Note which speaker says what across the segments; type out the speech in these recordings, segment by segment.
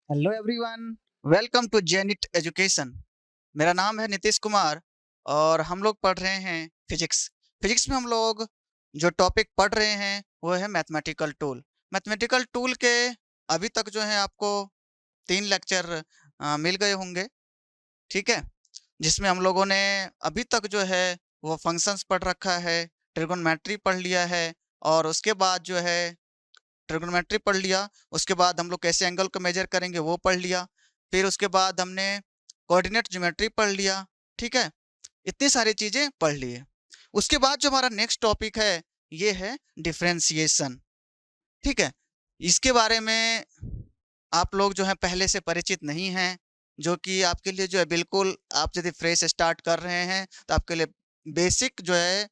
Speaker 1: Hello everyone, welcome to Genit Education. मेरा नाम है नीतीश कुमार और हम लोग पढ़ रहे हैं फिजिक्स। फिजिक्स में हम लोग जो टॉपिक पढ़ रहे हैं वो है मैथमेटिकल टूल। मैथमेटिकल टूल के अभी तक जो है आपको 3 लेक्चर मिल गए होंगे, ठीक है। जिसमें हम लोगों ने अभी तक जो है वो फंक्शंस पढ़ रखा है, ट्रिगोनोमेट्री पढ़ लिया है, और उसके बाद जो है ट्रिग्नोमेट्री पढ़ लिया। उसके बाद हम लोग कैसे एंगल को मेजर करेंगे वो पढ़ लिया। फिर उसके बाद हमने कोऑर्डिनेट ज्योमेट्री पढ़ लिया, ठीक है। इतनी सारी चीजें पढ़ लिए। उसके बाद जो हमारा नेक्स्ट टॉपिक है ये है डिफरेंशिएशन, ठीक है। इसके बारे में आप लोग जो है पहले से परिचित नहीं हैं, जो कि आपके लिए जो है बिल्कुल, आप यदि फ्रेश स्टार्ट कर रहे हैं तो आपके लिए बेसिक जो है,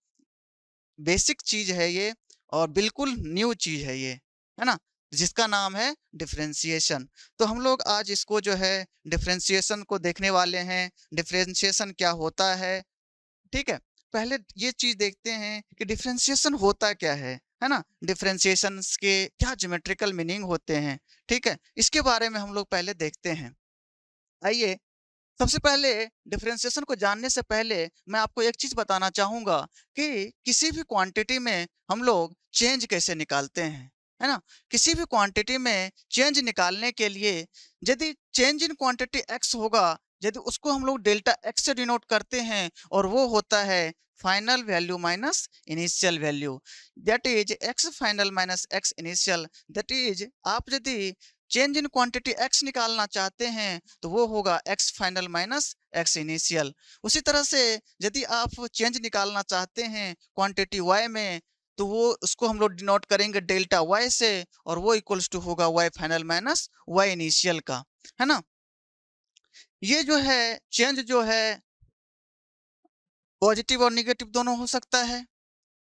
Speaker 1: बेसिक चीज है ये, और बिल्कुल न्यू चीज है ये, है ना, जिसका नाम है डिफरेंशिएशन। तो हम लोग आज इसको जो है डिफरेंशिएशन को देखने वाले हैं, डिफरेंशिएशन क्या होता है, ठीक है। पहले ये चीज देखते हैं कि डिफरेंशिएशन होता क्या है ना, डिफरेंशिएशन के क्या ज्योमेट्रिकल मीनिंग होते हैं, ठीक है। इसके बारे में हम लोग पहले देखते हैं। आइए, सबसे पहले डिफरेंशिएशन को जानने से पहले मैं आपको एक चीज बताना चाहूंगा कि किसी भी क्वांटिटी में हम लोग चेंज कैसे निकालते हैं, है ना। किसी भी क्वांटिटी में चेंज निकालने के लिए यदि चेंज इन क्वांटिटी एक्स होगा, यदि उसको हम लोग डेल्टा एक्स से डिनोट करते हैं, और वो होता है final value minus initial value, that is x final minus x initial. That is, आप यदि चेंज इन क्वांटिटी x निकालना चाहते हैं तो वो होगा x final minus x initial. उसी तरह से यदि आप चेंज निकालना चाहते हैं क्वांटिटी y में, तो वो उसको हम लोग डिनोट करेंगे डेल्टा y से, और वो इक्वल्स टू होगा y final minus y initial का, है ना। ये जो है चेंज जो है पॉजिटिव और निगेटिव दोनों हो सकता है,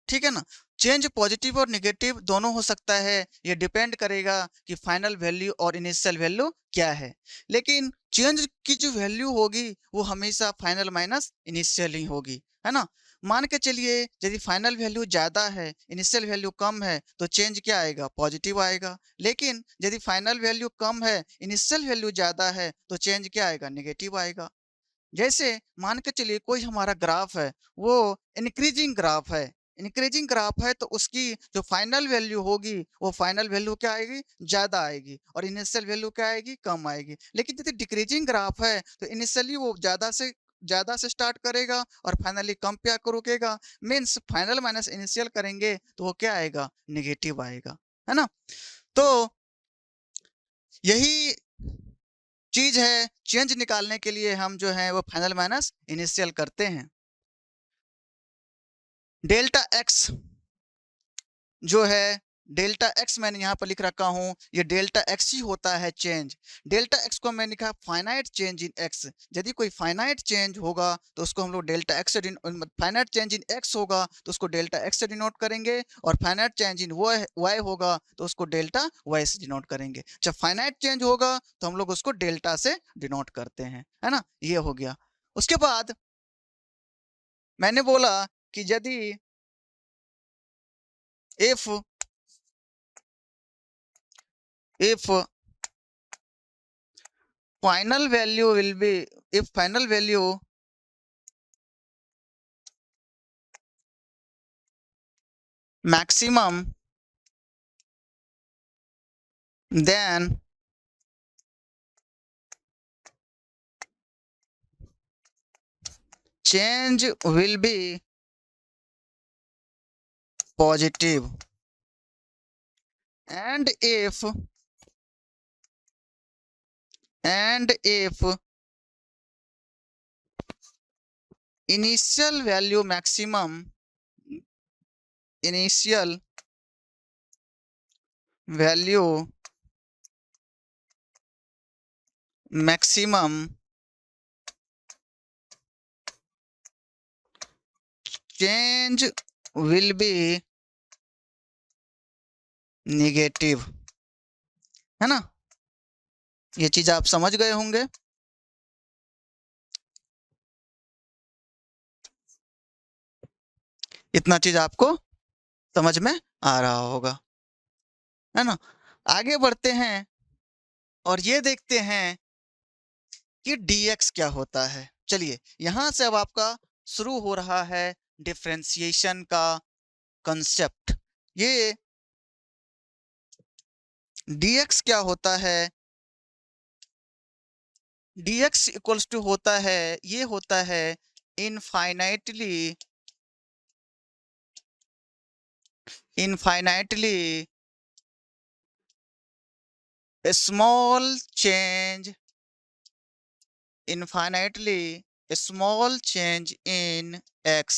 Speaker 1: ठीक है ना। चेंज पॉजिटिव और निगेटिव दोनों हो सकता है, ये डिपेंड करेगा कि फाइनल वैल्यू और इनिशियल वैल्यू क्या है। लेकिन चेंज की जो वैल्यू होगी वो हमेशा फाइनल माइनस इनिशियल ही होगी, है ना। मान के चलिए यदि फाइनल वैल्यू ज्यादा है, इनिशियल वैल्यू कम है, तो चेंज क्या आएगा, पॉजिटिव आएगा। लेकिन यदि फाइनल वैल्यू कम है, इनिशियल वैल्यू ज्यादा है, तो चेंज क्या आएगा, नेगेटिव आएगा। जैसे मान के चलिए कोई हमारा ग्राफ है, वो इंक्रीजिंग ग्राफ है। इंक्रीजिंग ग्राफ है तो उसकी जो फाइनल वैल्यू होगी वो फाइनल वैल्यू क्या आएगी, ज्यादा आएगी, और इनिशियल वैल्यू क्या आएगी, कम आएगी। लेकिन यदि डिक्रीजिंग ग्राफ है तो इनिशियली वो ज्यादा से स्टार्ट करेगा और फाइनली कम पे आकर रुकेगा। मीन्स फाइनल माइनस इनिशियल करेंगे तो वो क्या आएगा, निगेटिव आएगा, है ना। तो यही चीज है, चेंज निकालने के लिए हम जो है वो फाइनल माइनस इनिशियल करते हैं। डेल्टा एक्स जो है, डेल्टा एक्स मैंने यहाँ पर लिख रखा हूँ, ये डेल्टा एक्स ही होता है चेंज। डेल्टा एक्स को मैंने लिखा फाइनाइट चेंज इन एक्स। यदि कोई फाइनाइट चेंज होगा तो उसको हम लोग डेल्टा एक्स से, फाइनाइट चेंज इन एक्स होगा तो उसको डेल्टा एक्स से डिनोट करेंगे, और फाइनाइट चेंज इन वाई होगा तो उसको डेल्टा वाई से डिनोट करेंगे। जब फाइनाइट चेंज होगा तो हम लोग उसको डेल्टा से डिनोट करते हैं, है ना। ये हो गया। उसके बाद मैंने बोला कि यदि if if final value will be, if final value maximum, then change will be positive, and if initial value maximum, initial value maximum, change will be negative, है ना। ये चीज आप समझ गए होंगे। इतना चीज आपको समझ में आ रहा होगा, है ना। आगे बढ़ते हैं। और ये देखते हैं कि dx क्या होता है। चलिए यहां से अब आपका शुरू हो रहा है डिफरेंशिएशन का कंसेप्ट। ये dx क्या होता है? dx इक्वल्स टू होता है, ये होता है infinitely infinitely small change infinitely small change in x,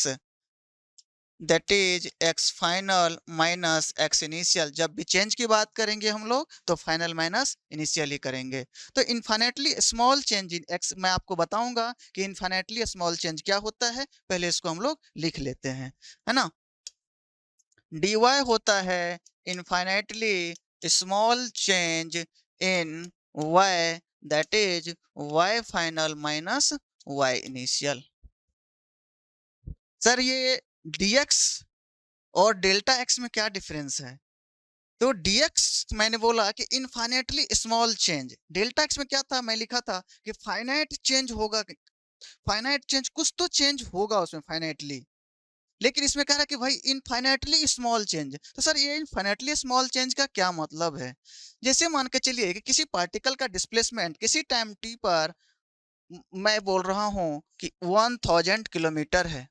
Speaker 1: that is x final minus x initial. जब भी चेंज की बात करेंगे हम लोग तो फाइनल माइनस इनिशियल ही करेंगे। तो infinitely small change in x, मैं आपको बताऊंगा कि इन्फाइनेटली स्मॉल चेंज क्या होता है। पहले इसको हम लोग लिख लेते हैं, है ना। dy होता है infinitely small change in y, that is y final minus y initial. Sir ये dx और डेल्टा x में क्या डिफरेंस है? तो dx मैंने बोला कि infinitely small change, delta x में क्या था, मैं लिखा था कि फाइनाइट चेंज होगा, फाइनाइट चेंज कुछ तो चेंज होगा उसमें फाइनाइटली, लेकिन इसमें कह रहा है कि भाई इनफाइनाइटली स्मॉल चेंज। तो सर ये इनफाइनाइटली स्मॉल चेंज का क्या मतलब है? जैसे मान के चलिए कि किसी पार्टिकल का डिस्प्लेसमेंट किसी टाइम t पर मैं बोल रहा हूं कि 1000 किलोमीटर है,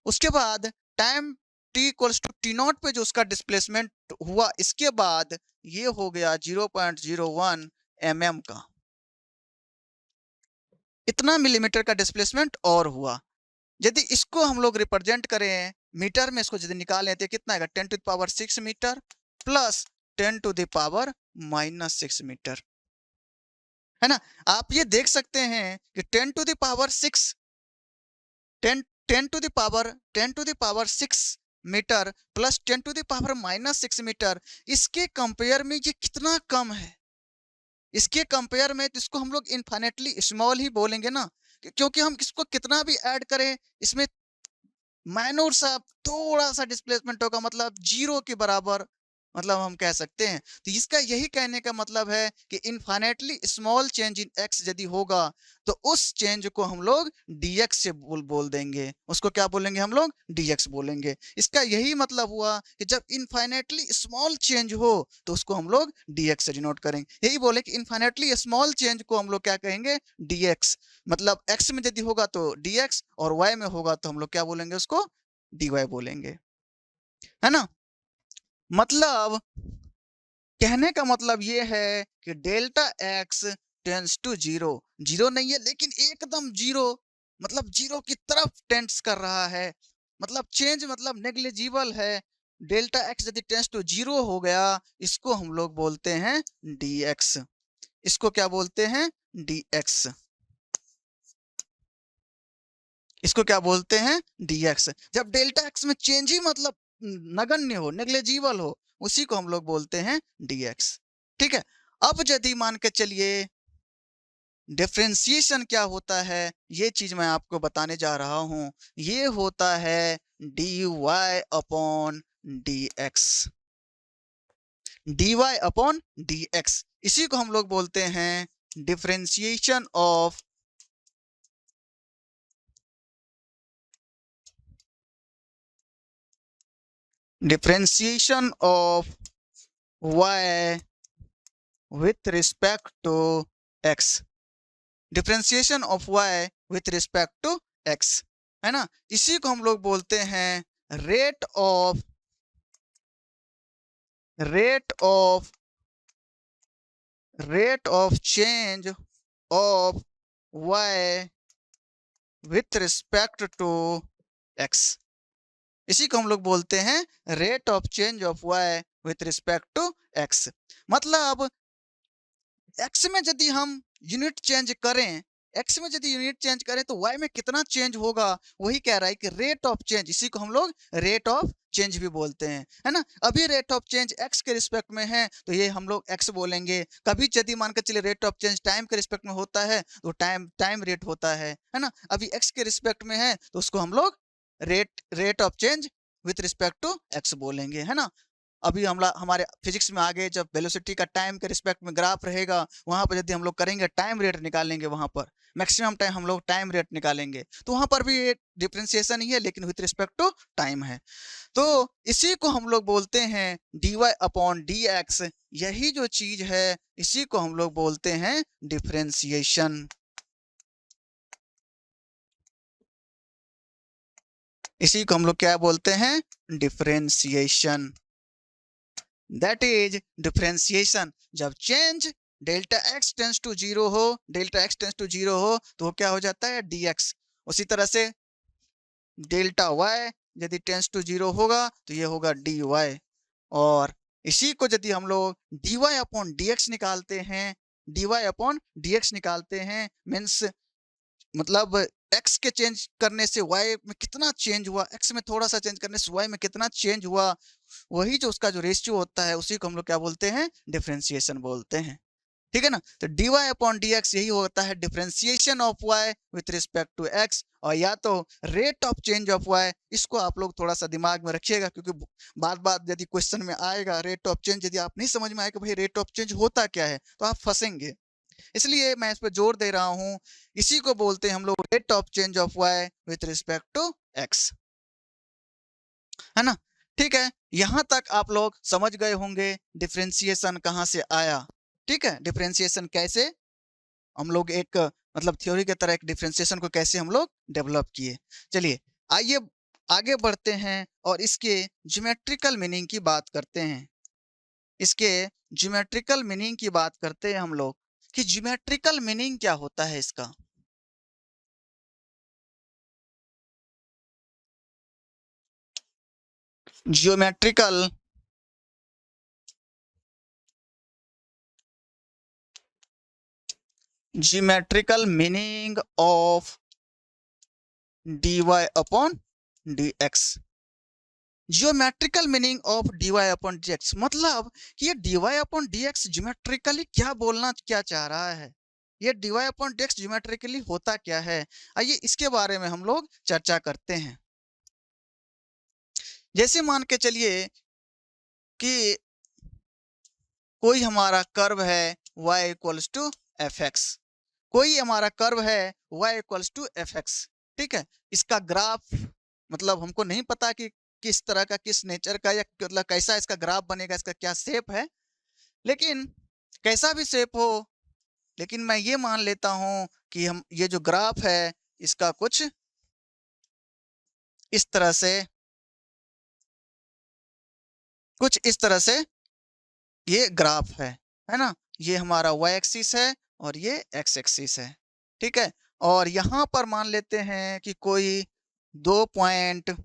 Speaker 1: उसके बाद time t equals to t naught पे जो उसका डिस्प्लेसमेंट हुआ, इसके बाद ये हो गया 0.01 mm का, इतना मिलीमीटर का डिस्प्लेसमेंट और हुआ। यदि इसको हम लोग रिप्रेजेंट करें मीटर में, इसको यदि निकालें तो कितना आएगा, 10 to the power 6 metre plus 10 to the power minus 6 metre, है ना। आप ये देख सकते हैं कि 10 to the power 6 10 10 to the power 10 to the power 6 metre plus 10 to the power minus 6 metre, इसके कंपेयर में ये कितना कम है। इसके कंपेयर में तो इसको हम लोग इनफाइनेटली स्मॉल ही बोलेंगे ना, क्योंकि हम इसको कितना भी ऐड करें इसमें माइनर सा थोड़ा सा डिस्प्लेसमेंट होगा, मतलब जीरो के बराबर, मतलब हम कह सकते हैं। तो इसका यही कहने का मतलब है कि infinitely small change in x यदि होगा तो उस चेंज को हम लोग dx से बोल देंगे, उसको क्या बोलेंगे हम लोग, dx बोलेंगे। इसका यही मतलब हुआ कि जब इनफाइनेटली स्मॉल चेंज हो तो उसको हम लोग dx से डिनोट करेंगे। यही बोले कि इनफाइनेटली स्मॉल चेंज को हम लोग क्या कहेंगे, dx। मतलब x में यदि होगा तो dx और y में होगा तो हम लोग क्या बोलेंगे, उसको dy बोलेंगे, है ना। मतलब कहने का मतलब ये है कि delta x tends to zero, zero नहीं है लेकिन एकदम जीरो, मतलब जीरो की तरफ टेंस कर रहा है, मतलब चेंज मतलब नेग्लिजिबल है। डेल्टा x यदि टेंस टू जीरो हो गया, इसको हम लोग बोलते हैं dx। इसको क्या बोलते हैं, dx। इसको क्या बोलते हैं, dx। जब डेल्टा x में चेंज ही मतलब नगण्य हो, नेग्लिजिबल हो, उसी को हम लोग बोलते हैं dx। ठीक है। अब यदि मान के चलिए डिफरेंशिएशन क्या होता है, ये चीज मैं आपको बताने जा रहा हूं। ये होता है dy upon dx, dy upon dx। इसी को हम लोग बोलते हैं differentiation of differentiation of y with respect to x, differentiation of y with respect to x, है ना। इसी को हम लोग बोलते हैं rate of rate of rate of change of y with respect to x। इसी को हम लोग बोलते हैं rate of change of y with respect to x। मतलब x में यदि हम यूनिट चेंज करें, x में यदि यूनिट चेंज करें तो y में कितना चेंज होगा, वही कह रहा है कि रेट ऑफ चेंज, इसी को हम लोग रेट ऑफ चेंज भी बोलते हैं, है ना। अभी रेट ऑफ चेंज x के रिस्पेक्ट में है तो ये हम लोग x बोलेंगे। कभी यदि मान कर चलिए रेट ऑफ चेंज टाइम के रिस्पेक्ट में होता है तो टाइम रेट होता है ना। अभी x के रिस्पेक्ट में है तो उसको हम लोग rate of change with respect to x बोलेंगे, है ना। अभी हमारे फिजिक्स में आगे जब वेलोसिटी का टाइम के रिस्पेक्ट में ग्राफ रहेगा, वहां पर यदि हम लोग करेंगे टाइम रेट निकालेंगे, वहां पर मैक्सिमम टाइम हम लोग टाइम रेट निकालेंगे, तो वहां पर भी डिफरेंशिएशन ही है, लेकिन विथ रिस्पेक्ट टू टाइम है। तो इसी को हम लोग बोलते हैं dy अपॉन dx। यही जो चीज है इसी को हम लोग बोलते हैं डिफरेंशिएशन। इसी को हम लोग क्या बोलते हैं? डिफरेंशिएशन। That is differentiation. जब change delta x tends to zero हो, delta x tends to zero हो, तो वो क्या हो जाता है? dx। उसी तरह से डेल्टा वाई यदि टेंस टू जीरो होगा तो ये होगा dy। और इसी को यदि हम लोग dy अपॉन dx निकालते हैं, dy अपॉन dx निकालते हैं, मीन्स मतलब x के चेंज करने से y में कितना चेंज हुआ, x में थोड़ा सा चेंज करने से y में कितना चेंज हुआ, वही जो उसका जो रेशियो होता है उसी को हम लोग क्या बोलते हैं? डिफरेंशिएशन बोलते हैं। ठीक है ना? तो dy अपॉन dx यही होता है differentiation of y with respect to x। और या तो rate of change of y, इसको आप लोग थोड़ा सा दिमाग में रखिएगा, क्योंकि बार बार यदि क्वेश्चन में आएगा रेट ऑफ चेंज, यदि आप नहीं समझ में आएगा भाई रेट ऑफ चेंज होता क्या है, तो आप फंसेंगे। इसलिए मैं इस पर जोर दे रहा हूं। इसी को बोलते हैं हम लोग rate of change of y with respect to x, है ना? ठीक है, यहां तक आप लोग समझ गए होंगे डिफरेंशिएशन कहां से आया। ठीक है, डिफरेंशिएशन कैसे हम लोग एक मतलब थ्योरी की तरह एक डिफरेंशिएशन को कैसे हम लोग डेवलप किए। चलिए आइए आगे बढ़ते हैं और इसके ज्योमेट्रिकल मीनिंग की बात करते हैं। इसके ज्योमेट्रिकल मीनिंग की बात करते हैं हम लोग कि ज्योमेट्रिकल मीनिंग क्या होता है इसका। Geometrical geometrical meaning of dy upon dx। Geometrical meaning of dy upon dx मतलब कि ये dy अपॉन dx ज्योमेट्रिकली क्या बोलना क्या चाह रहा है, ये dy अपॉन dx ज्योमेट्रिकली होता क्या है। आइए इसके बारे में हम लोग चर्चा करते हैं। जैसे मान के चलिए कि कोई हमारा कर्व है y equals to f x, कोई हमारा कर्व है y equals to f x. ठीक है, इसका ग्राफ मतलब हमको नहीं पता कि किस तरह का, किस नेचर का, या मतलब कैसा इसका ग्राफ बनेगा, इसका क्या शेप है, लेकिन कैसा भी शेप हो, लेकिन मैं ये मान लेता हूं कि हम ये जो ग्राफ है इसका कुछ इस तरह से, कुछ इस तरह से ये ग्राफ है ना? ये हमारा y एक्सिस है और ये x एक्सिस है। ठीक है, और यहां पर मान लेते हैं कि कोई 2 पॉइंट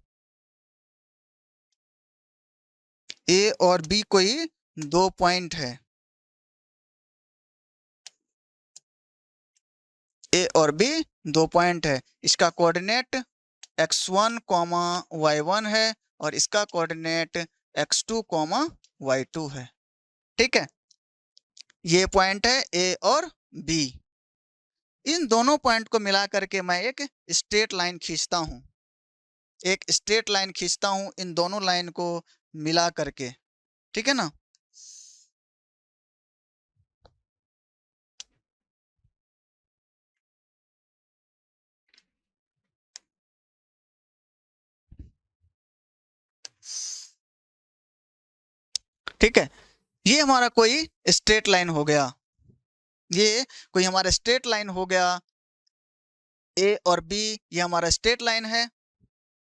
Speaker 1: A और B, कोई 2 पॉइंट है A और B, 2 पॉइंट है। इसका कोऑर्डिनेट x1 कॉमा y1 है और इसका कोऑर्डिनेट x2 कॉमा y2 है। ठीक है, ये पॉइंट है A और B। इन दोनों पॉइंट को मिला करके मैं एक स्ट्रेट लाइन खींचता हूं, एक स्ट्रेट लाइन खींचता हूं इन दोनों लाइन को मिला करके। ठीक है ना? ठीक है, ये हमारा कोई स्ट्रेट लाइन हो गया, ये कोई हमारा स्ट्रेट लाइन हो गया। A और B ये हमारा स्ट्रेट लाइन है।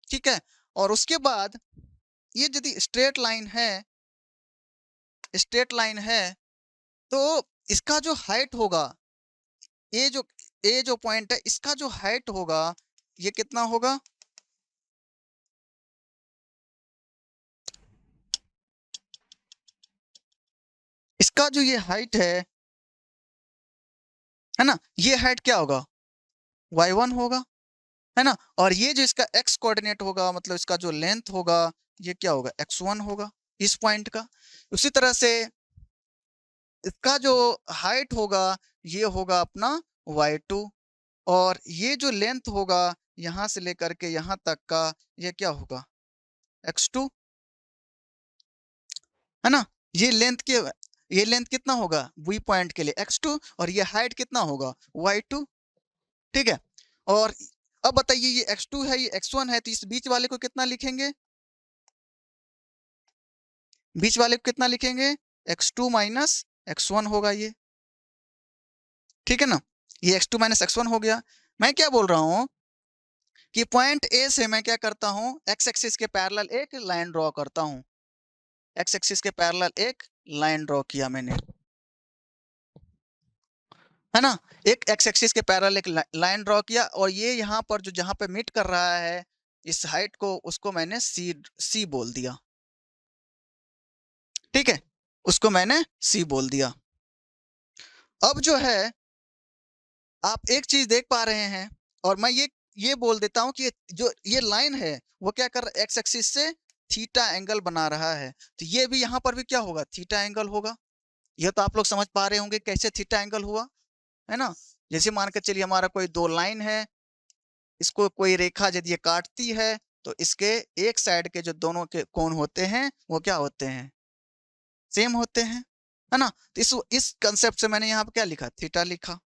Speaker 1: ठीक है, और उसके बाद ये यदि स्ट्रेट लाइन है, स्ट्रेट लाइन है, तो इसका जो हाइट होगा, ये जो ए जो पॉइंट है इसका जो हाइट होगा ये कितना होगा? इसका जो ये हाइट है ना, ये हाइट क्या होगा? y1 होगा, है ना? और ये जो इसका x कोऑर्डिनेट होगा, मतलब इसका जो लेंथ होगा, ये क्या होगा? x1 होगा इस पॉइंट का। उसी तरह से इसका जो हाइट होगा ये होगा अपना y2, और ये जो लेंथ होगा यहां से लेकर के यहां तक का, ये क्या होगा? x2। है ना। ये लेंथ के ये लेंथ कितना होगा वी पॉइंट के लिए x2, और ये हाइट कितना होगा y2। ठीक है। और अब बताइए ये x2 है ये x1 है, तो इस बीच वाले को कितना लिखेंगे, बीच वाले को कितना लिखेंगे, x2 माइनस x1 होगा ये। ठीक है ना, ये x2 माइनस x1 हो गया। मैं क्या बोल रहा हूं कि पॉइंट ए से मैं क्या करता हूं, x एक्सिस के पैरेलल एक लाइन ड्रॉ करता हूं। x एक्सिस के पैरेलल एक लाइन ड्रॉ किया मैंने, है ना। एक x एक्सिस के पैरेलल एक लाइन ड्रॉ किया, और ये यहाँ पर जो जहां पे मीट कर रहा है इस हाइट को, उसको मैंने सी बोल दिया। ठीक है, उसको मैंने सी बोल दिया। अब जो है आप एक चीज देख पा रहे हैं, और मैं ये बोल देता हूं कि जो ये लाइन है वो क्या कर रहा है, एक्स एक्सिस से थीटा एंगल बना रहा है, तो ये भी यहाँ पर भी क्या होगा, थीटा एंगल होगा। ये तो आप लोग समझ पा रहे होंगे कैसे थीटा एंगल हुआ, है ना। जैसे मान के चलिए हमारा कोई दो लाइन है, इसको कोई रेखा यदि ये काटती है, तो इसके एक साइड के जो दोनों के कोण होते हैं वो क्या होते हैं, सेम होते हैं, है ना। तो इस कंसेप्ट से मैंने यहाँ पे क्या लिखा, थीटा लिखा।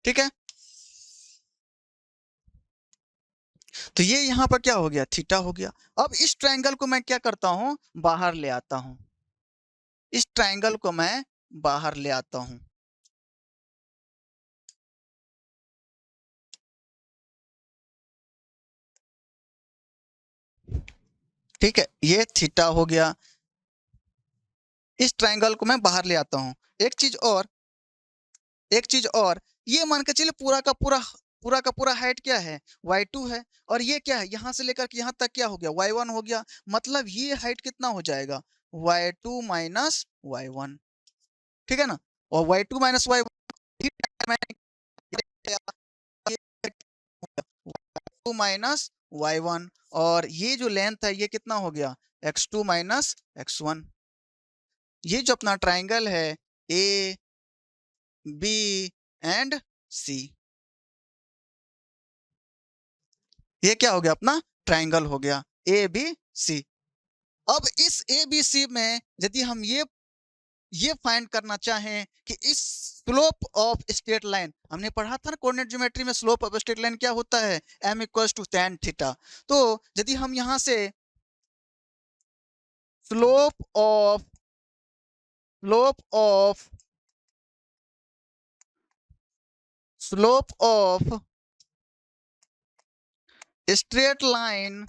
Speaker 1: ठीक है, तो ये यहाँ पर क्या हो गया, थीटा हो गया। अब इस ट्रायंगल को मैं क्या करता हूँ, बाहर ले आता हूँ, इस ट्रायंगल को मैं बाहर ले आता हूँ। ठीक है, ये थीटा हो गया। इस ट्रायंगल को मैं बाहर ले आता हूँ। एक चीज और, एक चीज और, ये मान के चलिए पूरा का पूरा हाइट क्या है, y2 है, और ये क्या है, यहाँ से लेकर के यहाँ तक क्या हो गया, y1 हो गया। मतलब ये हाइट कितना हो जाएगा, y2 माइनस y1। ठीक है ना, और y2 minus y1 minus y1, और ये जो लेंथ है ये कितना हो गया, x2 माइनस x1। ये जो अपना ट्राइंगल है ए बी एंड सी, ये क्या हो गया, अपना ट्राइंगल हो गया ए बी सी। अब इस ए बी सी में यदि हम ये फाइंड करना चाहें कि इस स्लोप ऑफ स्ट्रेट लाइन, हमने पढ़ा था ना कोऑर्डिनेट ज्योमेट्री में, स्लोप ऑफ स्ट्रेट लाइन क्या होता है, m equals to tan theta. तो यदि हम यहां से slope of slope of slope of straight line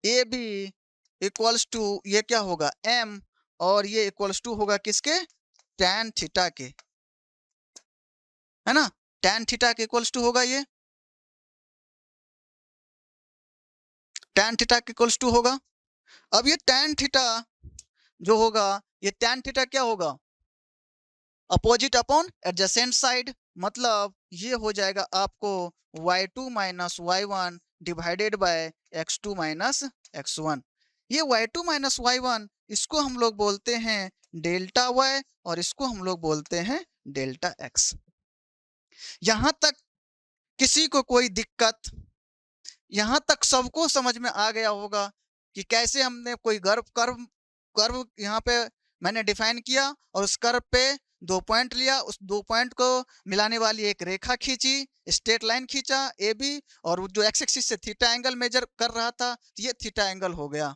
Speaker 1: A B equals to, ये क्या होगा m, और ये इक्वल्स टू होगा किसके, tan थीटा के, है ना। tan थीटा के इक्वल्स टू होगा ये, tan थीटा के इक्वल्स टू होगा। अब ये tan थीटा जो होगा, ये tan थीटा क्या होगा, अपोजिट अपॉन एडजेसेंट साइड। मतलब ये हो जाएगा आपको y2 minus y1 divided by x2 minus x1। ये y2 माइनस y1 इसको हम लोग बोलते हैं डेल्टा y, और इसको हम लोग बोलते हैं डेल्टा x। यहां तक किसी को कोई दिक्कत, यहां तक सबको समझ में आ गया होगा कि कैसे हमने कोई कर्व कर्व यहाँ पे मैंने डिफाइन किया, और उस कर्व पे दो पॉइंट लिया, उस दो पॉइंट को मिलाने वाली एक रेखा खींची, स्ट्रेट लाइन खींचा ए बी, और जो एक्स एक्सिस से थीटा एंगल मेजर कर रहा था, ये थीटा एंगल हो गया।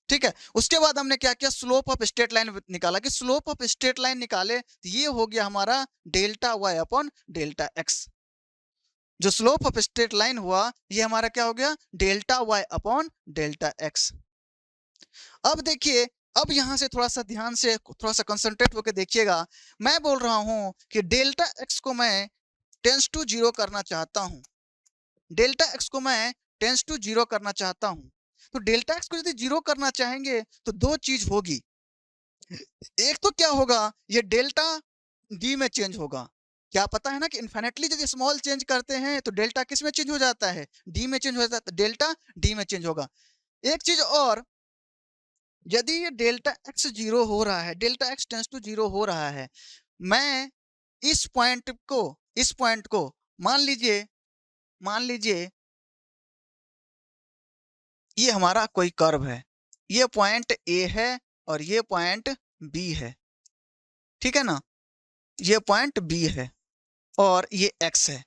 Speaker 1: ठीक है, उसके बाद हमने क्या किया, स्लोप ऑफ स्ट्रेट लाइन निकाला, कि स्लोप ऑफ स्ट्रेट लाइन निकाले तो ये हो गया हमारा delta y upon delta x. जो स्लोप ऑफ स्ट्रेट लाइन हुआ ये हमारा क्या हो गया, delta y upon delta x. अब देखिए, अब यहां से थोड़ा सा ध्यान से थोड़ा सा कंसंट्रेट होकर देखिएगा। मैं बोल रहा हूं कि डेल्टा एक्स को मैं टेंस टू जीरो करना चाहता हूं, डेल्टा एक्स को मैं टेंस टू जीरो करना चाहता हूं। तो डेल्टा एक्स को यदि जीरो करना चाहेंगे तो दो चीज होगी, एक तो क्या होगा, ये डेल्टा डी में चेंज होगा। क्या पता है ना कि इन्फिनिटली यदि स्मॉल चेंज करते हैं तो डेल्टा किस में चेंज हो जाता है, डी में चेंज हो जाता है, तो डेल्टा डी में चेंज होगा। एक चीज और, यदि ये डेल्टा एक्स जीरो हो रहा है, delta x tends to zero हो रहा है, मैं इस पॉइंट को मान लीजिए ये हमारा कोई कर्व है, ये पॉइंट ए है और ये पॉइंट बी है, ठीक है ना, ये पॉइंट बी है और ये एक्स है।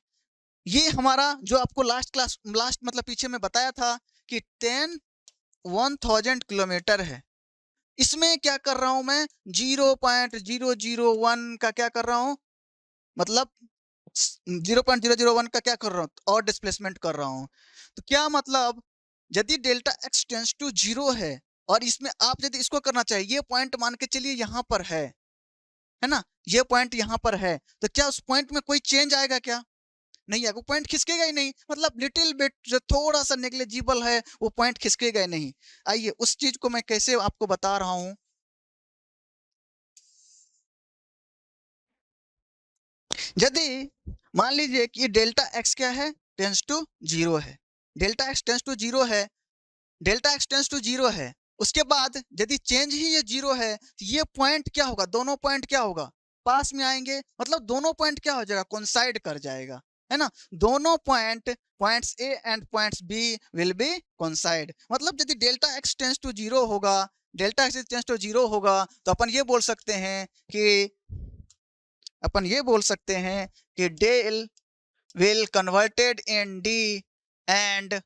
Speaker 1: ये हमारा जो आपको लास्ट मतलब पीछे में बताया था कि 1000 किलोमीटर है। इसमें क्या कर रहा हूं मैं, 0.001 का क्या कर रहा हूं, मतलब 0.001 का क्या कर रहा हूं और डिस्प्लेसमेंट कर रहा हूं। तो क्या मतलब, यदि डेल्टा एक्स टेंस टू 0 है और इसमें आप यदि इसको करना चाहिए, ये पॉइंट मान के चलिए यहाँ पर है ना, ये पॉइंट यहाँ पर है, तो क्या उस पॉइंट में कोई चेंज आएगा क्या? नहीं आएगा, पॉइंट खिसकेगा ही नहीं, मतलब लिटिल बिट जो थोड़ा सा नेग्लिजिबल है वो पॉइंट खिसकेगा ही नहीं। आइए उस चीज को मैं कैसे आपको बता रहा हूं। यदि मान लीजिए कि डेल्टा एक्स क्या है, टेंस टू 0 है, डेल्टा एक्स टेंस टू 0 है, डेल्टा एक्स टेंस टू 0 है, उसके बाद यदि चेंज ही ये 0 है तो ये पॉइंट क्या होगा, दोनों पॉइंट क्या होगा, पास में आएंगे, मतलब दोनों पॉइंट क्या हो जाएगा, कोइंसाइड कर जाएगा, है ना, दोनों points A and points B will be coincide. मतलब यदि डेल्टा एक्स टेंस टू 0 होगा, डेल्टा एक्स टेंस टू 0 होगा, तो अपन ये बोल सकते हैं कि del will converted in D and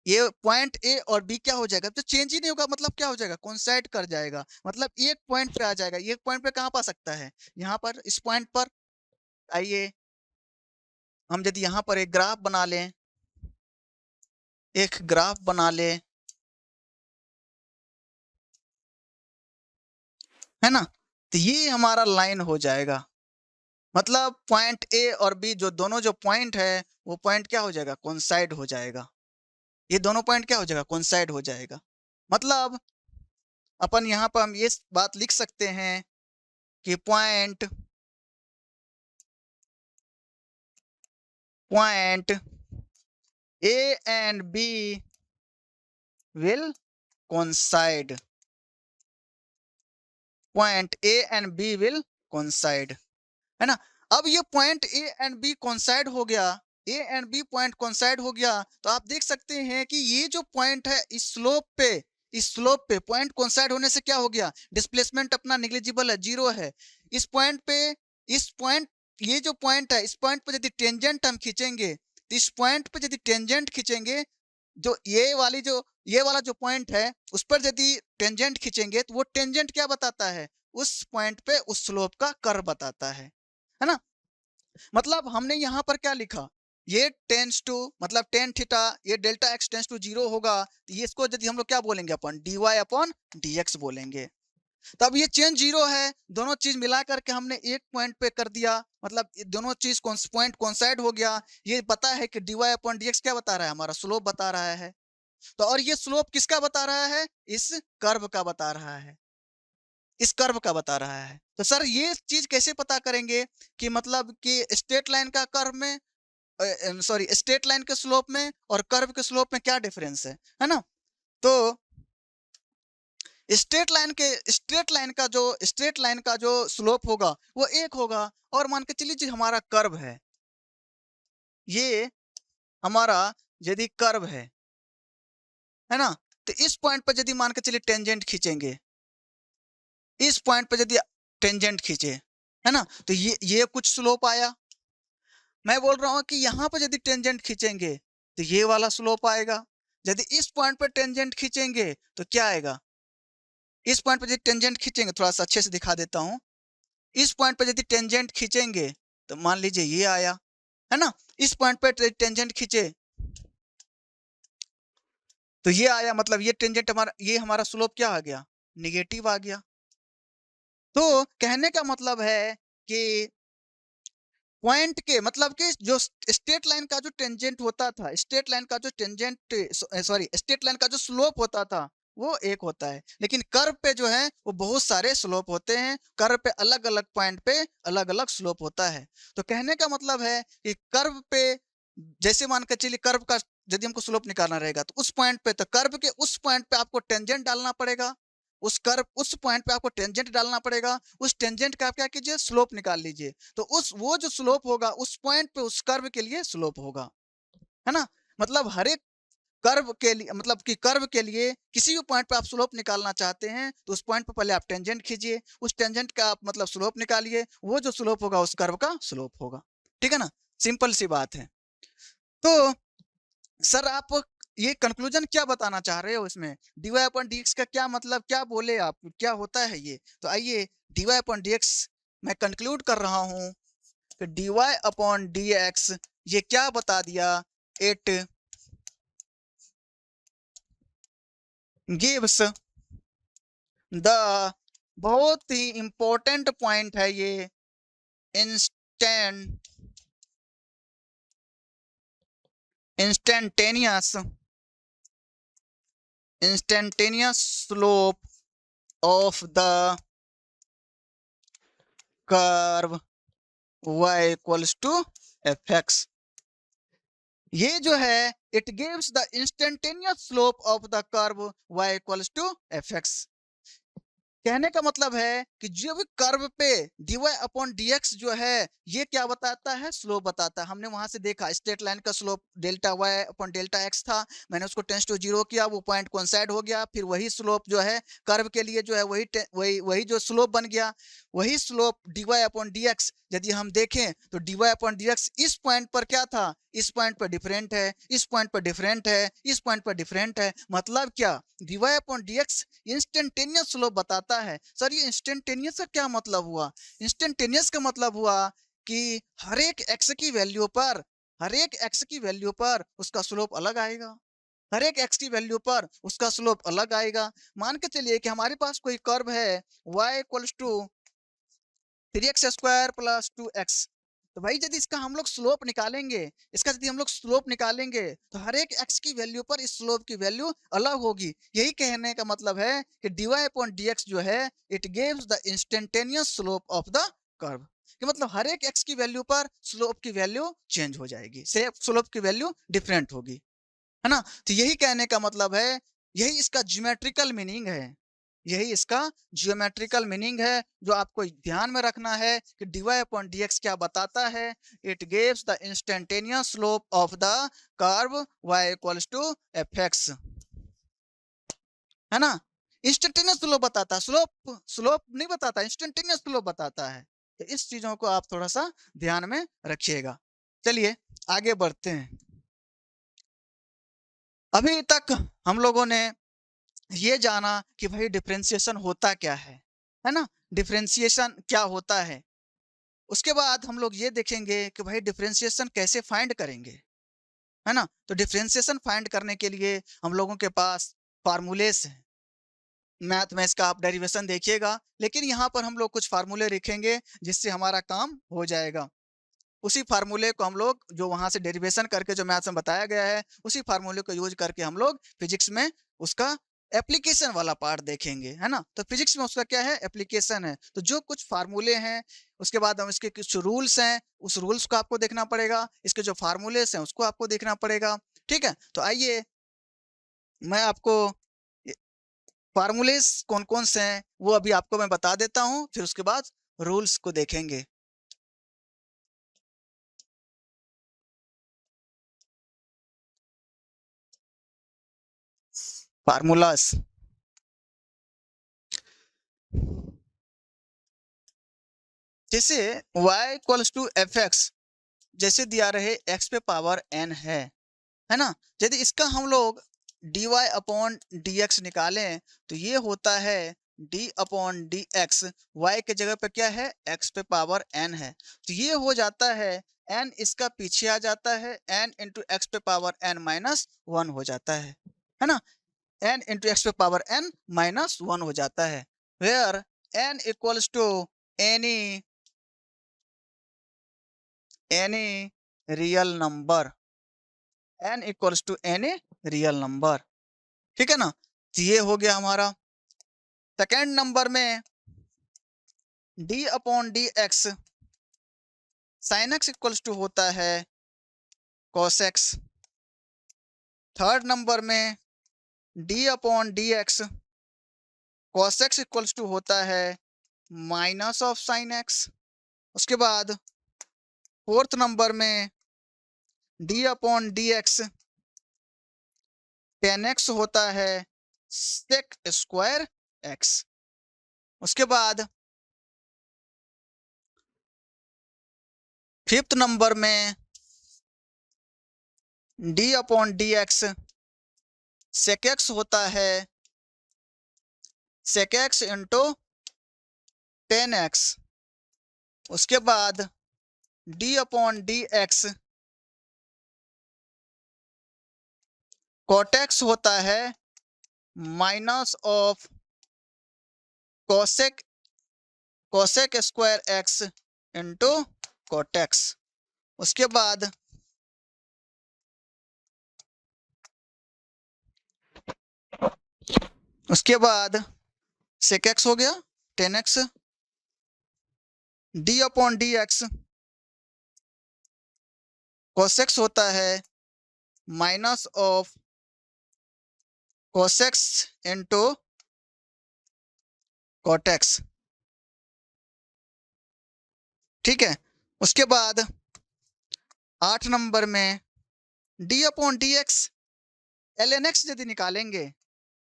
Speaker 1: ये पॉइंट ए और बी क्या हो जाएगा, तो चेंज ही नहीं होगा, मतलब क्या हो जाएगा, कोइंसाइड कर जाएगा, मतलब एक पॉइंट पे आ जाएगा। एक पॉइंट पे कहां पा सकता है, यहाँ पर, इस पॉइंट पर। आइए हम यदि यहाँ पर एक ग्राफ बना लें, है ना, तो ये हमारा लाइन हो जाएगा, मतलब पॉइंट ए और बी जो दोनों जो पॉइंट है वो पॉइंट क्या हो जाएगा, कोइंसाइड हो जाएगा, ये दोनों पॉइंट क्या हो जाएगा, कोइंसाइड हो जाएगा। मतलब अपन यहाँ पर हम ये बात लिख सकते हैं कि point A and B will coincide, point A and B will coincide, है ना। अब ये point A and B coincide हो गया, A and B point coincide हो गया, तो आप देख सकते हैं कि ये जो पॉइंट है इस स्लोप पे पॉइंट कोइंसाइड होने से क्या हो गया, डिस्प्लेसमेंट अपना नेग्लिजिबल है, 0 है। इस पॉइंट पे, इस पॉइंट, ये जो पॉइंट है, इस पॉइंट पे यदि टेंजेंट हम खींचेंगे, तो इस पॉइंट पे यदि टेंजेंट खींचेंगे, ये वाला जो पॉइंट है उस पर यदि टेंजेंट खींचेंगे, तो वो टेंजेंट क्या बताता है, उस पॉइंट पे उस स्लोप का कर्व बताता है ना। मतलब हमने यहाँ पर क्या लिखा, ये टेंस टू, मतलब टेन थीटा, ये डेल्टा एक्स टेंस टू 0 होगा, तो ये इसको यदि हम लोग क्या बोलेंगे, अपन dy अपॉन dx बोलेंगे। तो अब ये चेंज 0 है, दोनों चीज मिला करके हमने एक पॉइंट पे कर दिया, मतलब दोनों चीज पॉइंट कोइंसाइड हो गया। ये पता है कि dy अपॉन dx क्या बता रहा है, हमारा स्लोप बता रहा है। तो और ये स्लोप किसका बता रहा है, इस कर्व का बता रहा है, इस कर्व का बता रहा है। तो सर ये चीज कैसे पता करेंगे कि मतलब कि स्ट्रेट लाइन का कर्व में, सॉरी स्ट्रेट लाइन के स्लोप में और कर्व के स्लोप में क्या डिफरेंस है ना। तो स्ट्रेट लाइन का जो स्लोप होगा वो 1 होगा, और मान के चलिए जी हमारा कर्व है, ये हमारा यदि कर्व है ना, तो इस पॉइंट पर यदि मान के चलिए टेंजेंट खींचेंगे, इस पॉइंट पर यदि टेंजेंट खींचे, है ना, तो ये कुछ स्लोप आया। मैं बोल रहा हूं कि यहाँ पर यदि टेंजेंट खींचेंगे तो ये वाला स्लोप आएगा, यदि इस पॉइंट पर टेंजेंट खींचेंगे तो क्या आएगा, इस पॉइंट पर यदि टेंजेंट खींचेंगे, थोड़ा सा अच्छे से दिखा देता हूं, इस पॉइंट पर यदि टेंजेंट खींचेंगे तो मान लीजिए ये आया, है ना, इस पॉइंट पर टेंजेंट खींचे तो ये आया, मतलब ये टेंजेंट हमारा, ये हमारा स्लोप क्या आ गया, निगेटिव आ गया। तो कहने का मतलब है कि पॉइंट के, मतलब कि जो स्ट्रेट लाइन का जो टेंजेंट होता था, स्ट्रेट लाइन का जो टेंजेंट, सॉरी स्ट्रेट लाइन का जो स्लोप होता था वो एक होता है, लेकिन कर्व पे जो है वो बहुत सारे स्लोप होते हैं, कर्व पे अलग अलग पॉइंट पे अलग अलग स्लोप होता है। तो कहने का मतलब है कि कर्व पे, जैसे मान के चलिए कर्व का यदि हमको स्लोप निकालना रहेगा, तो उस पॉइंट पे, तो कर्व के उस पॉइंट पे आपको टेंजेंट डालना पड़ेगा, उस पॉइंट पे आपको टेंजेंट डालना पड़ेगा, उस टेंजेंट का आप क्या कीजिए, स्लोप निकाल लीजिए, तो वो जो स्लोप होगा उस पॉइंट पे उस कर्व के लिए स्लोप होगा, है ना। मतलब हर एक कर्व के लिए, मतलब कि कर्व के लिए किसी भी पॉइंट पे आप स्लोप निकालना चाहते हैं तो उस पॉइंट पे पहले आप टेंजेंट खींचिए, उस टेंजेंट का आप मतलब स्लोप निकालिए, वो जो स्लोप होगा उस कर्व का स्लोप होगा। ठीक है ना, सिंपल सी बात है। तो सर आप ये कंक्लूजन क्या बताना चाह रहे हो इसमें, dy अपॉन dx का क्या मतलब, क्या बोले आप, क्या होता है ये? तो आइए dy अपॉन dx मैं कंक्लूड कर रहा हूं कि dy अपॉन dx ये क्या बता दिया, इट गिव्स द, बहुत ही इंपॉर्टेंट पॉइंट है ये, instant instantaneous instantaneous slope of the curve y equals to fx। ये जो है it gives the instantaneous slope of the curve y equals to fx। कहने का मतलब है कि जो भी कर्व पे dy अपॉन dx जो है ये क्या बताता है, स्लोप बताता है। हमने वहां से देखा स्ट्रेट लाइन का slope delta y upon delta x था, मैंने उसको टेंस टू 0 किया, वो पॉइंट कोइंसाइड हो गया, फिर वही स्लोप जो है कर्व के लिए जो है वही जो स्लोप बन गया, वही स्लोप dy अपॉन dx यदि हम देखें तो dy अपॉन dx इस पॉइंट पर क्या था, इस पॉइंट पर डिफरेंट है, इस पॉइंट पर डिफरेंट है, इस पॉइंट पर डिफरेंट है। मतलब क्या, dy upon dx instantaneous slope बताता है। सर ये इंस्टेंटेनियस का क्या मतलब हुआ? इंस्टेंटेनियस का मतलब हुआ कि हर एक एक्स की वैल्यू पर, हर एक एक्स की वैल्यू पर उसका स्लोप अलग आएगा, हर एक एक्स की वैल्यू पर उसका स्लोप अलग आएगा। मान के चलिए कि हमारे पास कोई कर्व है y equals to 3x square plus 2x, तो भाई यदि इसका हम लोग स्लोप निकालेंगे, इसका यदि हम लोग स्लोप निकालेंगे तो हर एक x की वैल्यू पर इस स्लोप की वैल्यू अलग होगी। यही कहने का मतलब है कि dy अपॉन dx जो है it gives the instantaneous slope of the curve, कि मतलब हर एक x की वैल्यू पर स्लोप की वैल्यू चेंज हो जाएगी, से स्लोप की वैल्यू डिफरेंट होगी, है ना। तो यही कहने का मतलब है, यही इसका ज्योमेट्रिकल मीनिंग है, यही इसका ज्योमेट्रिकल मीनिंग है जो आपको ध्यान में रखना है कि dy अपॉन dx क्या बताता है, it gives the instantaneous slope of the curve y equals to fx, है ना। इंस्टेंटेनियस स्लोप बताता है, स्लोप स्लोप नहीं बताता, इंस्टेंटेनियस स्लोप बताता है। तो इस चीजों को आप थोड़ा सा ध्यान में रखिएगा। चलिए आगे बढ़ते हैं। अभी तक हम लोगों ने ये जाना कि भाई डिफरेंशिएशन होता क्या है ना, डिफरेंशिएशन क्या होता है। उसके बाद हम लोग ये देखेंगे कि भाई डिफरेंशिएशन कैसे फाइंड करेंगे, है ना। तो डिफरेंशिएशन फाइंड करने के लिए हम लोगों के पास फार्मूलेस हैं, मैथ में इसका आप डेरिवेशन देखिएगा, लेकिन यहाँ पर हम लोग कुछ फार्मूले लिखेंगे जिससे हमारा काम हो जाएगा। उसी फार्मूले को हम लोग जो वहां से डेरिवेशन करके जो मैथ्स में बताया गया है, उसी फार्मूले को यूज करके हम लोग फिजिक्स में उसका एप्लीकेशन वाला पार्ट देखेंगे, है ना। तो फिजिक्स में उसका क्या है, एप्लीकेशन है। तो जो कुछ फार्मूले हैं, उसके बाद हम इसके कुछ रूल्स हैं, उस रूल्स को आपको देखना पड़ेगा, इसके जो फार्मूलेस हैं उसको आपको देखना पड़ेगा। ठीक है, तो आइए मैं आपको फार्मूलेस कौन कौन से हैं वो अभी आपको मैं बता देता हूँ, फिर उसके बाद रूल्स को देखेंगे। फार्मूलास, जैसे y equals to f x, जैसे दिया रहे x पे पावर n है ना। यदि इसका हम लोग dy अपॉन dx निकालें तो ये होता है d upon D x, y के जगह पे क्या है, x पे पावर n है, तो ये हो जाता है n, इसका पीछे आ जाता है n इंटू एक्स पे पावर n माइनस वन हो जाता है ना। n इंटू एक्स पे पावर n माइनस वन हो जाता है, where n equals to any any real number, n equals to any real number. ठीक है ना, तो ये हो गया हमारा। सेकेंड नंबर में d upon D x, sine x equals to होता है कॉस एक्स। थर्ड नंबर में d upon D x, cos x equals to होता है माइनस ऑफ साइन एक्स। उसके बाद फोर्थ नंबर में d upon D x, 10x होता है sec स्क्वायर x। उसके बाद फिफ्थ नंबर में d upon D x sec x होता है sec x इंटू 10x। उसके बाद d upon D x cot x होता है minus of cosec square x into cot x। उसके बाद sec x हो गया 10x, d upon D x cos x होता है minus of cos x into cot x। ठीक है। उसके बाद 8 नंबर में d upon D x ln x यदि निकालेंगे,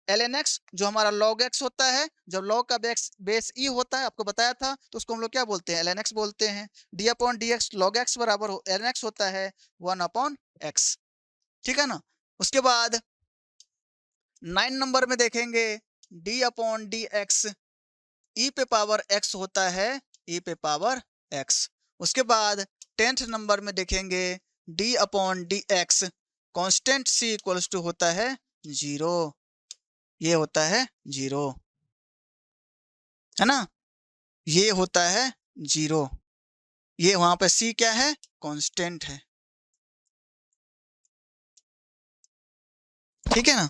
Speaker 1: ln x जो हमारा log x होता है, जब log का बेस e होता है, आपको बताया था, तो उसको हम लोग क्या बोलते हैं, ln x बोलते हैं। d upon D x log x बराबर ln x होता है 1 अपॉन x। ठीक है ना। उसके बाद 9 नंबर में देखेंगे d upon D x e पे पावर x होता है e पे पावर x। उसके बाद 10th नंबर में देखेंगे d upon D x constant c equals to होता है 0। ये होता है 0, है ना, ये होता है 0। ये वहां पे c क्या है, कांस्टेंट है। ठीक है ना।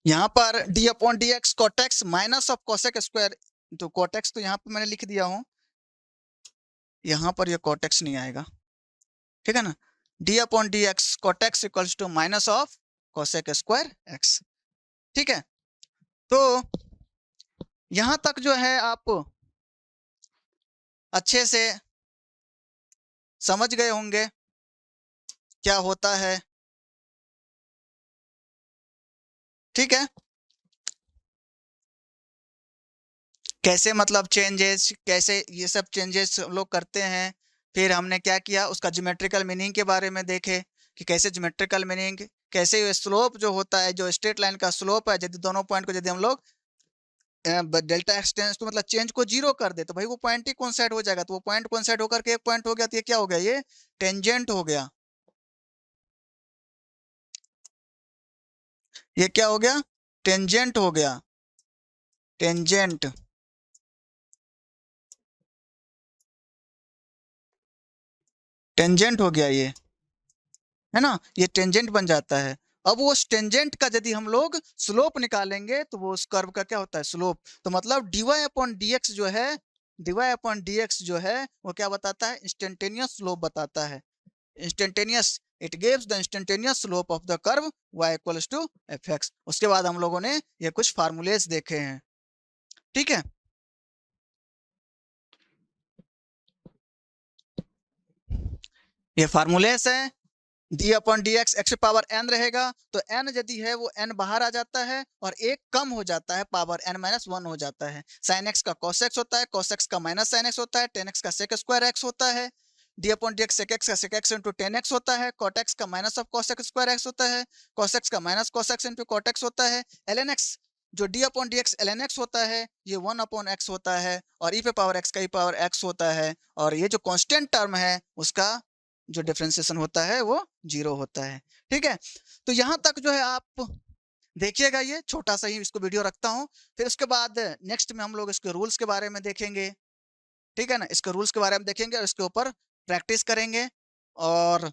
Speaker 1: यहाँ पर d upon D x cortex minus of cosec square, तो कॉटेक्स तो यहाँ पर मैंने लिख दिया हूँ, यहाँ पर ये कॉटेक्स नहीं आएगा। ठीक है ना। d upon D x cot x equals to minus of cosec square x। ठीक है। तो यहां तक जो है आप अच्छे से समझ गए होंगे क्या होता है। ठीक है। कैसे मतलब चेंजेस, कैसे ये सब चेंजेस लोग करते हैं। फिर हमने क्या किया, उसका ज्योमेट्रिकल मीनिंग के बारे में देखे कि कैसे ज्योमेट्रिकल मीनिंग, कैसे स्लोप जो होता है, जो स्ट्रेट लाइन का स्लोप है, यदि दोनों पॉइंट को यदि हम लोग डेल्टा एक्स टेंस तो मतलब चेंज को 0 कर दे, तो भाई वो पॉइंट ही कोइंसाइड हो जाएगा। तो वो पॉइंट कोइंसाइड होकर के एक पॉइंट हो गया, तो ये क्या हो गया, ये टेंजेंट हो गया। ये क्या हो गया, टेंजेंट हो गया, टेंजेंट। टेंजेंट हो गया ये, है ना, ये टेंजेंट बन जाता है। अब वो टेंजेंट का यदि हम लोग स्लोप निकालेंगे, तो वो उस कर्व का क्या होता है, स्लोप। तो मतलब dy अपॉन dx जो है, dy अपॉन dx जो है वो क्या बताता है, इंस्टेंटेनियस स्लोप बताता है। Instantaneous, it gives the instantaneous slope of the curve y equals to fx। उसके बाद हम लोगों ने ये कुछ फार्मूलेस देखे हैं। ठीक है। ये फार्मूलेस है। D upon D x x power n रहेगा, तो एन यदि है वो एन बाहर आ जाता है और एक कम हो जाता है, पावर एन माइनस 1 हो जाता है। साइन एक्स का कॉस एक्स होता है, कॉस एक्स का माइनस साइन एक्स होता है, टेन एक्स का सेक स्क्वायर एक्स होता है। D upon D X sec X का sec X into tan X होता है, कॉट एक्स का minus of cosec square X होता है, कॉस एक्स का minus cosec into cot X होता है। एल एन एक्स जो D upon D X L N X होता है, ये 1 अपॉन एक्स होता है, और ई पे पावर एक्स का ई पावर एक्स होता है, और ये जो कॉन्स्टेंट टर्म है उसका जो डिफरेंशिएशन होता है वो 0 होता है। ठीक है। तो यहाँ तक जो है आप देखिएगा, ये छोटा सा ही इसको वीडियो रखता हूँ। फिर उसके बाद नेक्स्ट में हम लोग इसके रूल्स के बारे में देखेंगे। ठीक है ना, इसके रूल्स के बारे में देखेंगे और इसके ऊपर प्रैक्टिस करेंगे। और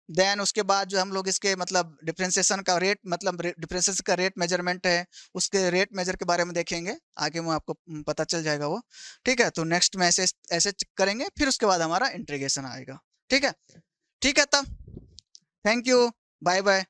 Speaker 1: देन उसके बाद जो हम लोग इसके मतलब डिफरेंशिएशन का रेट, मतलब डिफरेंशिएशन का रेट मेजरमेंट है, उसके रेट मेजर के बारे में देखेंगे। आगे में आपको पता चल जाएगा वो। ठीक है। तो नेक्स्ट में ऐसे ऐसे करेंगे, फिर उसके बाद हमारा इंटीग्रेशन आएगा। ठीक है। ठीक है तब थैंक यू। Bye bye.